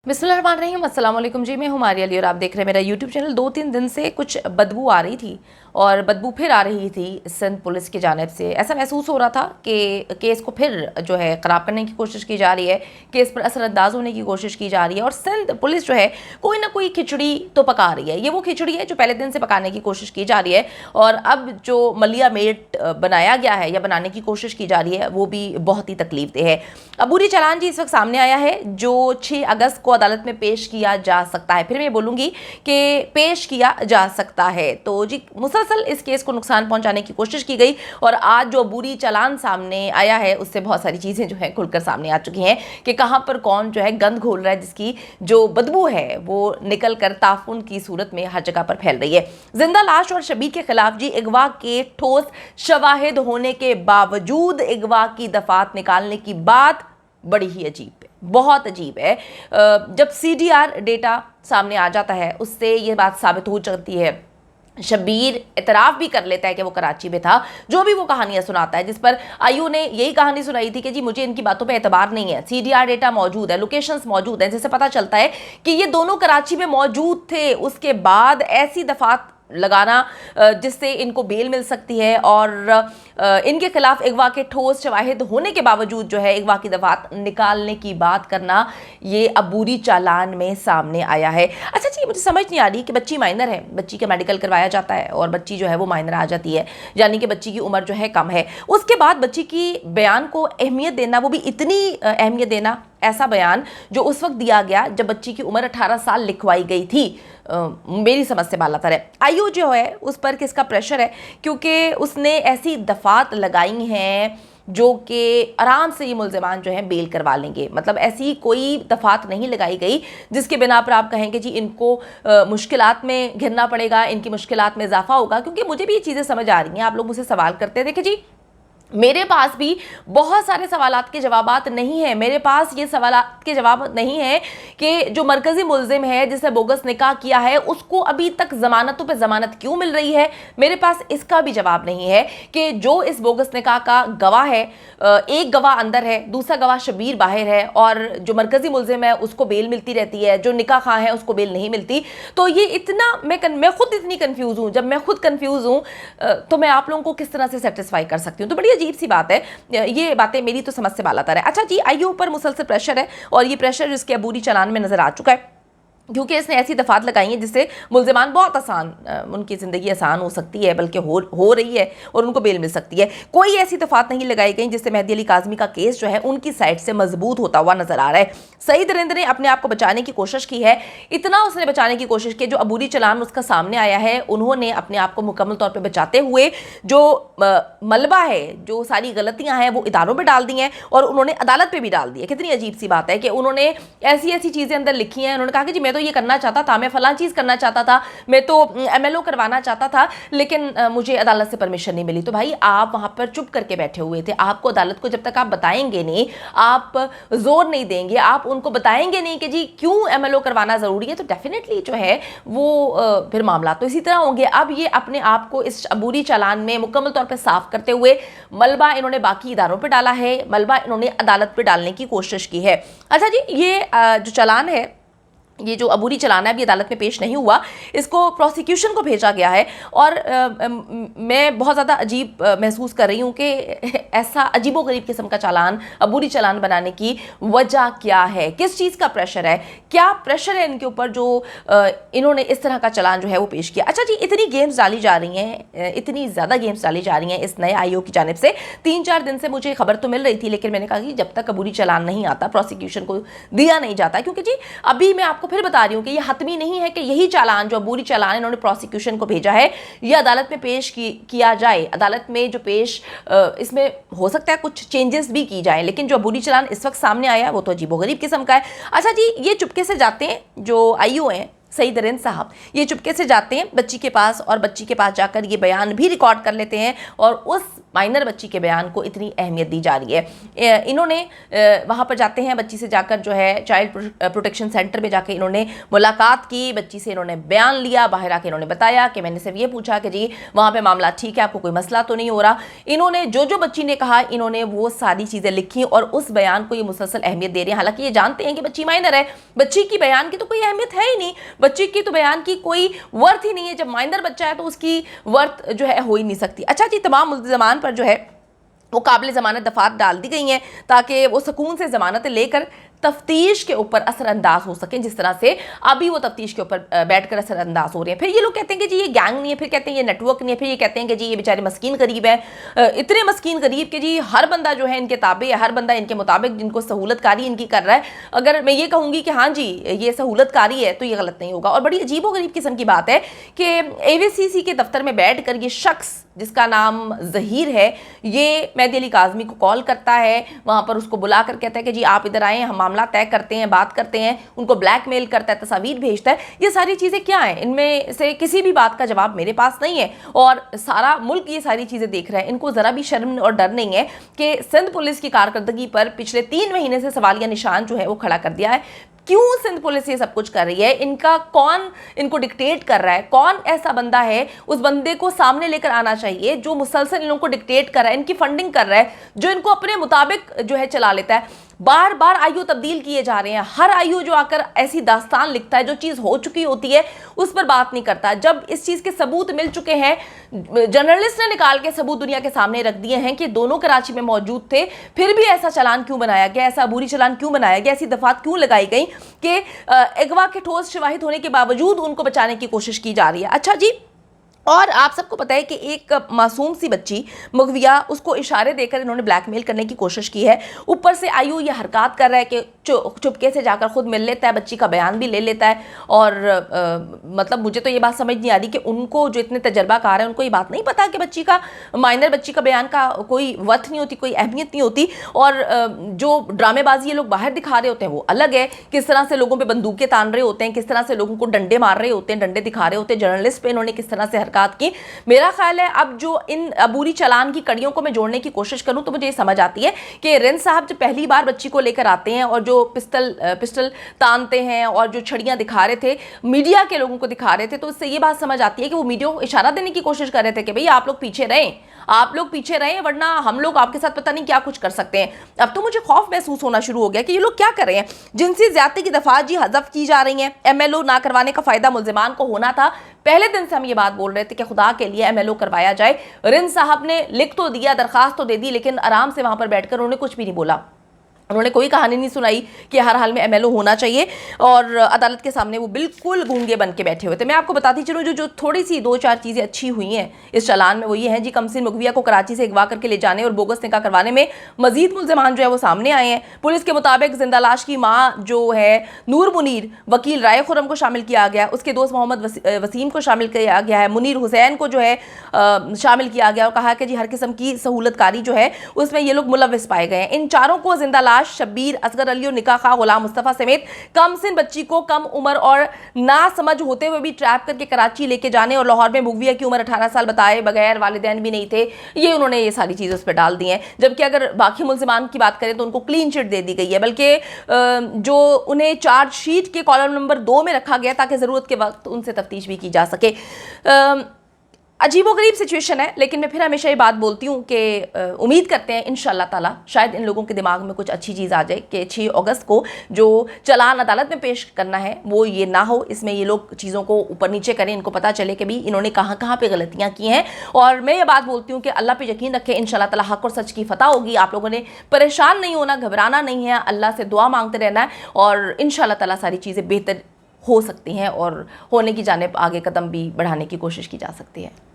बिस्मिल्लाहिर्रहमानिर्रहीम, अस्सलाम वालेकुम जी। मैं हूँ मारिया अली और आप देख रहे हैं मेरा यूट्यूब चैनल। 2-3 दिन से कुछ बदबू आ रही थी और बदबू फिर आ रही थी सिंध पुलिस की जानिब से। ऐसा महसूस हो रहा था कि केस को फिर जो है ख़राब करने की कोशिश की जा रही है, केस पर असरअंदाज होने की कोशिश की जा रही है और सिंध पुलिस जो है कोई ना कोई खिचड़ी तो पका रही है। ये वो खिचड़ी है जो पहले दिन से पकाने की कोशिश की जा रही है और अब जो मलिया मेट बनाया गया है या बनाने की कोशिश की जा रही है वो भी बहुत ही तकलीफदेह है। अबूरी चालान जी इस वक्त सामने आया है जो 6 अगस्त को अदालत में पेश किया जा सकता है। फिर मैं बोलूँगी कि पेश किया जा सकता है। तो जी मुसलसल इस केस को नुकसान पहुंचाने की कोशिश की गई और आज जो अबूरी चालान सामने आया है उससे बहुत सारी चीज़ें जो है खुलकर सामने आ चुकी हैं कि कहाँ पर कौन जो है गंद घोल रहा है, जिसकी जो बदबू है वो निकल कर ताफुन की सूरत में हर जगह पर फैल रही है। जिंदा लाश और शबीर के खिलाफ जी अगवा के ठोस शवाहिद होने के बावजूद अगवा की दफात निकालने की बात बड़ी ही अजीब है, बहुत अजीब है। जब सीडीआर डेटा सामने आ जाता है उससे ये बात साबित हो जाती है। शबीर इतराफ़ भी कर लेता है कि वो कराची में था, जो भी वो कहानियां सुनाता है, जिस पर आयु ने यही कहानी सुनाई थी कि जी मुझे इनकी बातों पे एतबार नहीं है। सीडीआर डेटा मौजूद है, लोकेशंस मौजूद हैं, जिससे पता चलता है कि ये दोनों कराची में मौजूद थे। उसके बाद ऐसी दफात लगाना जिससे इनको बेल मिल सकती है और इनके खिलाफ अगवा के ठोस शवाहिद होने के बावजूद जो है अगवा की दफात निकालने की बात करना, ये अबूरी चालान में सामने आया है। अच्छा जी, मुझे समझ नहीं आ रही कि बच्ची माइनर है, बच्ची का मेडिकल करवाया जाता है और बच्ची जो है वो माइनर आ जाती है, यानी कि बच्ची की उम्र जो है कम है। उसके बाद बच्ची की बयान को अहमियत देना, वो भी इतनी अहमियत देना, ऐसा बयान जो उस वक्त दिया गया जब बच्ची की उम्र 18 साल लिखवाई गई थी, मेरी समझ से बालातर है। आयु जो है उस पर किसका प्रेशर है, क्योंकि उसने ऐसी दफात लगाई हैं जो कि आराम से ये मुल्ज़िमान जो है बेल करवा लेंगे। मतलब ऐसी कोई दफात नहीं लगाई गई जिसके बिना पर आप कहेंगे जी इनको मुश्किलात में घिरना पड़ेगा, इनकी मुश्किलात में इजाफा होगा। क्योंकि मुझे भी ये चीज़ें समझ आ रही हैं। आप लोग मुझसे सवाल करते हैं, देखिए जी मेरे पास भी बहुत सारे सवालात के जवाबात नहीं हैं। मेरे पास ये सवालात के जवाब नहीं है कि जो मरकज़ी मुल्ज़िम है जिसने बोगस निकाह किया है उसको अभी तक ज़मानतों पे ज़मानत क्यों मिल रही है। मेरे पास इसका भी जवाब नहीं है कि जो इस बोगस निकाह का गवाह है, एक गवाह अंदर है, दूसरा गवाह शबीर बाहर है और जो मरकज़ी मुल्ज़िम है उसको बेल मिलती रहती है, जो निकाह खां है उसको बेल नहीं मिलती। तो ये इतना मैं खुद इतनी कन्फ्यूज़ हूँ। जब मैं खुद कन्फ्यूज़ हूँ तो मैं आप लोगों को किस तरह से सेटिस्फाई कर सकती हूँ। तो बड़ी अजीब सी बात है, ये बातें मेरी तो समझ से बालातर है। अच्छा जी, आईओ पर मुसलसल प्रेशर है और ये प्रेशर इसके अबूरी चालान में नजर आ चुका है, क्योंकि इसने ऐसी दफात लगाई है जिससे मुल्ज़िमान बहुत आसान, उनकी ज़िंदगी आसान हो सकती है, बल्कि हो रही है और उनको बेल मिल सकती है। कोई ऐसी दफात नहीं लगाई गई जिससे मेहदी अली काज़मी का केस जो है उनकी साइड से मजबूत होता हुआ नजर आ रहा है। सईद रिंद ने अपने आप को बचाने की कोशिश की है, इतना उसने बचाने की कोशिश की, जो अबूरी चालान उसका सामने आया है उन्होंने अपने आप को मुकम्मल तौर पर बचाते हुए जो मलबा है, जो सारी गलतियाँ हैं वो इदारों पर डाल दी हैं और उन्होंने अदालत पर भी डाल दी है। कितनी अजीब सी बात है कि उन्होंने ऐसी ऐसी चीज़ें अंदर लिखी हैं। उन्होंने कहा कि जी मैं तो ये करना चाहता था, मैं फलां चीज़ करना चाहता था, मैं तो एमएलओ करवाना चाहता था, लेकिन मुझे अदालत से परमिशन नहीं मिली। तो भाई आप वहाँ पर चुप करके बैठे हुए थे। आपको अदालत को जब तक आप बताएंगे नहीं, आप जोर नहीं देंगे, आप उनको बताएंगे नहीं कि जी क्यों एमएलओ करवाना ज़रूरी है, तो डेफिनेटली जो है वो फिर मामला तो इसी तरह होंगे। अब ये अपने आप को इस अबूरी चालान में मुकम्मल तौर पर साफ करते हुए मलबा इन्होंने बाकी इदारों पर डाला है, मलबा इन्होंने अदालत पर डालने की कोशिश की है। अच्छा जी, ये जो चालान है, ये जो अबूरी चालान है अभी अदालत में पेश नहीं हुआ, इसको प्रोसिक्यूशन को भेजा गया है और मैं बहुत ज़्यादा अजीब महसूस कर रही हूँ कि ऐसा अजीबोगरीब किस्म का चालान, अबूरी चालान बनाने की वजह क्या है, किस चीज़ का प्रेशर है, क्या प्रेशर है इनके ऊपर जो इन्होंने इस तरह का चालान जो है वो पेश किया। अच्छा जी, इतनी गेम्स डाली जा रही हैं, इतनी ज़्यादा गेम्स डाली जा रही हैं इस नए आईओ की जानिब से। 3-4 दिन से मुझे खबर तो मिल रही थी, लेकिन मैंने कहा कि जब तक अबूरी चालान नहीं आता प्रोसिक्यूशन को दिया नहीं जाता, क्योंकि जी अभी मैं आपको फिर बता रही हूँ कि ये हतमी नहीं है कि यही चालान जो अबूरी चालान इन्होंने प्रोसिक्यूशन को भेजा है ये अदालत में पेश किया जाए। अदालत में जो पेश इसमें हो सकता है कुछ चेंजेस भी की जाए, लेकिन जो अबूरी चालान इस वक्त सामने आया वो तो अजीबोगरीब किस्म का है। अच्छा जी, ये चुपके से जाते हैं जो आईओ हैं सईद रिंद साहब, ये चुपके से जाते हैं बच्ची के पास और बच्ची के पास जाकर ये बयान भी रिकॉर्ड कर लेते हैं और उस माइनर बच्ची के बयान को इतनी अहमियत दी जा रही है। इन्होंने वहाँ पर जाते हैं, बच्ची से जाकर जो है चाइल्ड प्रोटेक्शन सेंटर में जाकर इन्होंने मुलाकात की, बच्ची से इन्होंने बयान लिया, बाहर आके इन्होंने बताया कि मैंने सिर्फ ये पूछा कि जी वहाँ पे मामला ठीक है, आपको कोई मसला तो नहीं हो रहा। इन्होंने जो बच्ची ने कहा इन्होंने वो सारी चीज़ें लिखी और उस बयान को ये मुसलसल अहमियत दे रही है। हालांकि ये जानते हैं कि बच्ची माइनर है, बच्ची की बयान की तो कोई अहमियत है ही नहीं, बच्ची की तो बयान की कोई वर्थ ही नहीं है। जब माइनर बच्चा है तो उसकी वर्थ जो है हो ही नहीं सकती। अच्छा जी, तमाम मुल्ज़िमान पर जो है वो काबिल ज़मानत दफ़ात डाल दी गई हैं ताकि वो सुकून से ज़मानत लेकर तफ्तीश के ऊपर असरअंदाज हो सकें, जिस तरह से अभी वो तफ्तीश के ऊपर बैठकर असरअंदाज हो रहे हैं। फिर ये लोग कहते हैं कि जी ये गैंग नहीं है, फिर कहते हैं ये नेटवर्क नहीं है, फिर ये कहते हैं कि जी ये बेचारे मस्कीन गरीब है, इतने मस्कीन गरीब कि जी हर बंदा जो है इनके ताबे है, हर बंदा इनके मुताबिक जिनको सहूलतकारी इनकी कर रहा है। अगर मैं ये कहूँगी कि हाँ जी ये सहूलतकारी है तो ये गलत नहीं होगा। और बड़ी अजीबो गरीब किस्म की बात है कि AVCC के दफ्तर में बैठ कर ये शख्स जिसका नाम ज़हीर है, ये मेहदी अली काज़मी को कॉल करता है, वहाँ पर उसको बुला कर कहता है कि जी आप इधर आएँ, हम मामला तय करते हैं, बात करते हैं, उनको ब्लैकमेल करता है, तस्वीर भेजता है। ये सारी चीज़ें क्या हैं? इनमें से किसी भी बात का जवाब मेरे पास नहीं है और सारा मुल्क ये सारी चीज़ें देख रहा है। इनको ज़रा भी शर्म और डर नहीं है कि सिंध पुलिस की कारकर्दगी पर पिछले 3 महीने से सवालिया निशान जो है वो खड़ा कर दिया है। क्यों सिंध पुलिस ये सब कुछ कर रही है? इनका कौन इनको डिक्टेट कर रहा है? कौन ऐसा बंदा है उस बंदे को सामने लेकर आना चाहिए जो मुसलसल इन लोगों को डिक्टेट कर रहा है, इनकी फंडिंग कर रहा है, जो इनको अपने मुताबिक जो है चला लेता है। बार बार आईओ तब्दील किए जा रहे हैं, हर आईओ जो आकर ऐसी दास्तान लिखता है, जो चीज़ हो चुकी होती है उस पर बात नहीं करता। जब इस चीज़ के सबूत मिल चुके हैं, जर्नलिस्ट ने निकाल के सबूत दुनिया के सामने रख दिए हैं कि दोनों कराची में मौजूद थे, फिर भी ऐसा चलान क्यों बनाया गया, ऐसा अबूरी चलान क्यों बनाया गया, ऐसी दफात क्यों लगाई गई कि अगवा के ठोस शवाहिद होने के बावजूद उनको बचाने की कोशिश की जा रही है। अच्छा जी, और आप सबको पता है कि एक मासूम सी बच्ची मुगविया, उसको इशारे देकर इन्होंने ब्लैकमेल करने की कोशिश की है। ऊपर से आईओ ये हरकत कर रहा है कि चुपके से जाकर खुद मिल लेता है, बच्ची का बयान भी ले लेता है। और मतलब मुझे तो ये बात समझ नहीं आ रही कि उनको जो इतने तजर्बाकार है उनको ये बात नहीं पता कि बच्ची का, माइनर बच्ची का बयान का कोई वर्थ नहीं होती, कोई अहमियत नहीं होती। और जो ड्रामेबाजी ये लोग बाहर दिखा रहे होते हैं वो अलग है, किस तरह से लोगों पर बंदूकें तान रहे होते हैं, किस तरह से लोगों को डंडे मार रहे होते हैं, डंडे दिखा रहे होते हैं, जर्नलिस्ट पे इन्होंने किस तरह से हरकत की। मेरा ख्याल है अब जो इन अबूरी चलान की कड़ियों को मैं जोड़ने की कोशिश करूं तो मुझे ये समझ आती है कि रिंद साहब जब पहली बार बच्ची को लेकर आते हैं और जो पिस्टल तानते हैं और जो छड़ियां दिखा रहे थे, मीडिया के लोगों को दिखा रहे थे, तो इससे ये बात समझ आती है कि वो मीडिया को इशारा देने की कोशिश कर रहे थे कि भाई आप लोग पीछे रहें, आप लोग पीछे रहें, वरना हम लोग आपके साथ पता नहीं क्या कुछ कर सकते हैं। अब तो मुझे खौफ महसूस होना शुरू हो गया कि ये लोग क्या कर रहे हैं। जिनसी ज्यादती की दफात जी हज़फ की जा रही हैं, MLO ना करवाने का फायदा मुल्जिमान को होना था। पहले दिन से हम ये बात बोल रहे थे कि खुदा के लिए MLO करवाया जाए। रिंद साहब ने लिख तो दिया, दरखास्त तो दे दी, लेकिन आराम से वहां पर बैठकर उन्होंने कुछ भी नहीं बोला। उन्होंने कोई कहानी नहीं सुनाई कि हर हाल में MLO होना चाहिए, और अदालत के सामने वो बिल्कुल गूंगे बन के बैठे हुए थे। मैं आपको बताती चलूँ जो थोड़ी सी 2-4 चीज़ें अच्छी हुई हैं इस चालान में, वो ये हैं जी, कमसिन मुगविया को कराची से अगवा करके ले जाने और बोगस निकाह करवाने में मजीद मुल्ज़िमान जो है वो सामने आए हैं। पुलिस के मुताबिक जिंदा लाश की माँ जो है नूर मुनीर, वकील राय खुरम को शामिल किया गया, उसके दोस्त मोहम्मद वसीम को शामिल किया गया है, मुनीर हुसैन को जो है शामिल किया गया और कहा कि जी हर किस्म की सहूलतकारी जो है उसमें ये लोग मुलव्विस पाए गए हैं। इन चारों को जिंदा लाश शब्बीर, असगर अली और निकाह खा गुलाम मुस्तफ़ा समेत कमसिन बच्ची को कम उम्र और ना समझ होते हुए भी ट्रैप करके कराची लेके जाने और लाहौर में मुगविया की उम्र 18 साल बताए बगैर, वालिदैन भी नहीं थे, ये उन्होंने ये सारी चीज़ें उस पर डाल दी हैं। जबकि अगर बाकी मुल्ज़िमान की बात करें तो उनको क्लीन चिट दे दी गई है, बल्कि जो उन्हें चार्जशीट के कॉलम नंबर 2 में रखा गया ताकि ज़रूरत के वक्त उनसे तफ्तीश भी की जा सके। अजीबोगरीब सिचुएशन है, लेकिन मैं फिर हमेशा ये बात बोलती हूँ कि उम्मीद करते हैं इंशाअल्लाह ताला शायद इन लोगों के दिमाग में कुछ अच्छी चीज़ आ जाए कि 6 अगस्त को जो चालान अदालत में पेश करना है वो ये ना हो, इसमें ये लोग चीज़ों को ऊपर नीचे करें, इनको पता चले कि भी इन्होंने कहाँ कहाँ पे गलतियाँ की हैं। और मैं ये बात बोलती हूँ कि अल्लाह पे यकीन रखें, इंशाअल्लाह ताला हक़ और सच की फतह होगी। आप लोगों ने परेशान नहीं होना, घबराना नहीं है, अल्लाह से दुआ मांगते रहना है और इंशाअल्लाह ताला सारी चीज़ें बेहतर हो सकती हैं और होने की जानिब आगे कदम भी बढ़ाने की कोशिश की जा सकती है।